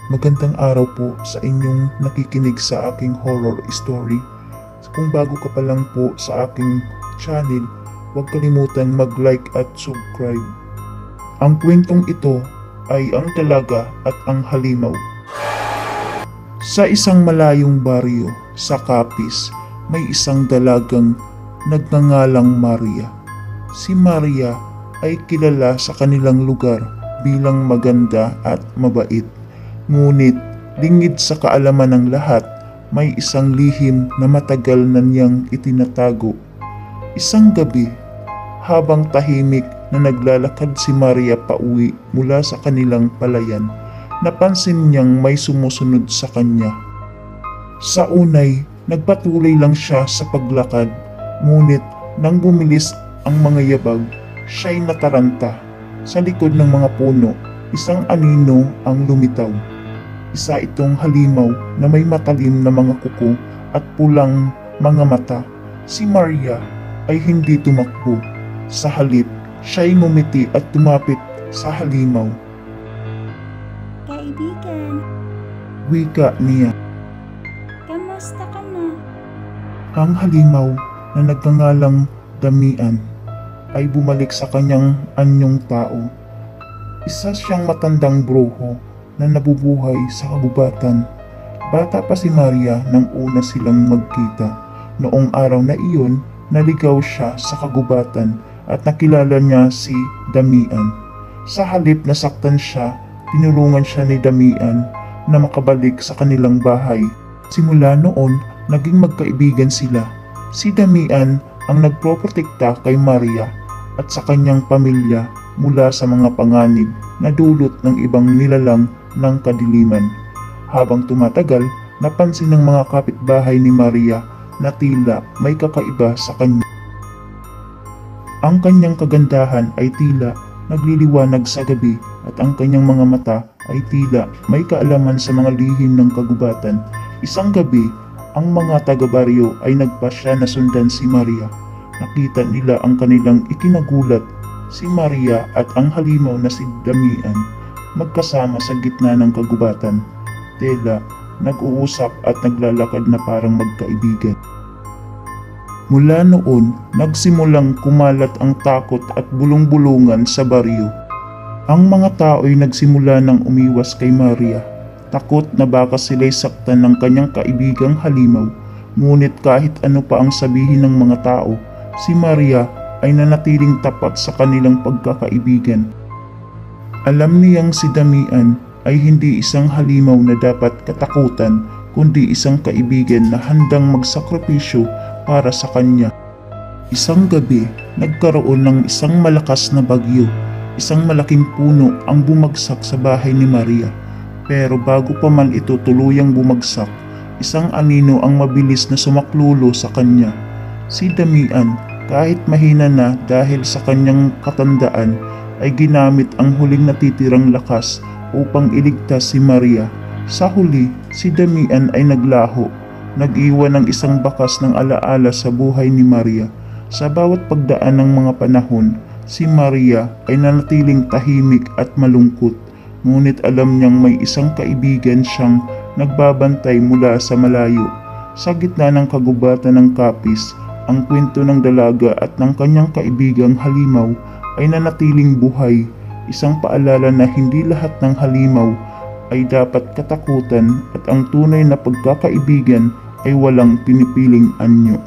Magandang araw po sa inyong nakikinig sa aking horror story. Kung bago ka pa lang po sa aking channel, huwag kalimutang mag-like at subscribe. Ang kwentong ito ay ang dalaga at ang halimaw. Sa isang malayong baryo sa Capiz, may isang dalagang nagngangalang Maria. Si Maria ay kilala sa kanilang lugar bilang maganda at mabait. Ngunit lingid sa kaalaman ng lahat, may isang lihim na matagal na niyang itinatago. Isang gabi, habang tahimik na naglalakad si Maria pauwi mula sa kanilang palayan, napansin niyang may sumusunod sa kanya. Sa unay, nagpatuloy lang siya sa paglakad, ngunit nang bumilis ang mga yabag, siya'y nataranta. Sa likod ng mga puno, isang anino ang lumitaw. Isa itong halimaw na may matalim na mga kuko at pulang mga mata. Si Maria ay hindi tumakbo. Sa halip, siya'y ngumiti at tumapit sa halimaw. Kaibigan, Wika niya. kamusta ka na? Ang halimaw na nagngangalang Damian ay bumalik sa kanyang anyong tao. Isa siyang matandang bruho na nabubuhay sa kagubatan. Bata pa si Maria nang una silang magkita. Noong araw na iyon, naligaw siya sa kagubatan at nakilala niya si Damian. Sa halip na saktan siya, tinulungan siya ni Damian na makabalik sa kanilang bahay. Simula noon, naging magkaibigan sila. Si Damian ang nagproprotekta kay Maria at sa kanyang pamilya mula sa mga panganib na dulot ng ibang nilalang ng kadiliman. Habang tumatagal, napansin ng mga kapitbahay ni Maria na tila may kakaiba sa kanya. Ang kanyang kagandahan ay tila nagliliwanag sa gabi at ang kanyang mga mata ay tila may kaalaman sa mga lihim ng kagubatan. Isang gabi, ang mga taga-baryo ay nagpasya na sundan si Maria. Nakita nila ang kanilang ikinagulat, si Maria at ang halimaw na si Damian magkasama sa gitna ng kagubatan. Tela, nag-uusap at naglalakad na parang magkaibigan. Mula noon, nagsimulang kumalat ang takot at bulong-bulungan sa baryo. Ang mga tao ay nagsimula ng umiwas kay Maria, takot na baka sila'y saktan ng kanyang kaibigang halimaw. Ngunit kahit ano pa ang sabihin ng mga tao, si Maria ay nanatiling tapat sa kanilang pagkakaibigan. Alam niyang si Damian ay hindi isang halimaw na dapat katakutan, kundi isang kaibigan na handang magsakripisyo para sa kanya. Isang gabi, nagkaroon ng isang malakas na bagyo. Isang malaking puno ang bumagsak sa bahay ni Maria. Pero bago pa man ito tuluyang bumagsak, isang anino ang mabilis na sumaklulo sa kanya. Si Damian, kahit mahina na dahil sa kanyang katandaan, ay ginamit ang huling natitirang lakas upang iligtas si Maria. Sa huli, si Damian ay naglaho, nag-iwan ng isang bakas ng alaala sa buhay ni Maria. Sa bawat pagdaan ng mga panahon, si Maria ay nanatiling tahimik at malungkot. Ngunit alam niyang may isang kaibigan siyang nagbabantay mula sa malayo. Sa gitna ng kagubatan ng Capiz, ang kwento ng dalaga at ng kanyang kaibigang halimaw ay nanatiling buhay, isang paalala na hindi lahat ng halimaw ay dapat katakutan at ang tunay na pagkakaibigan ay walang pinipiling anyo.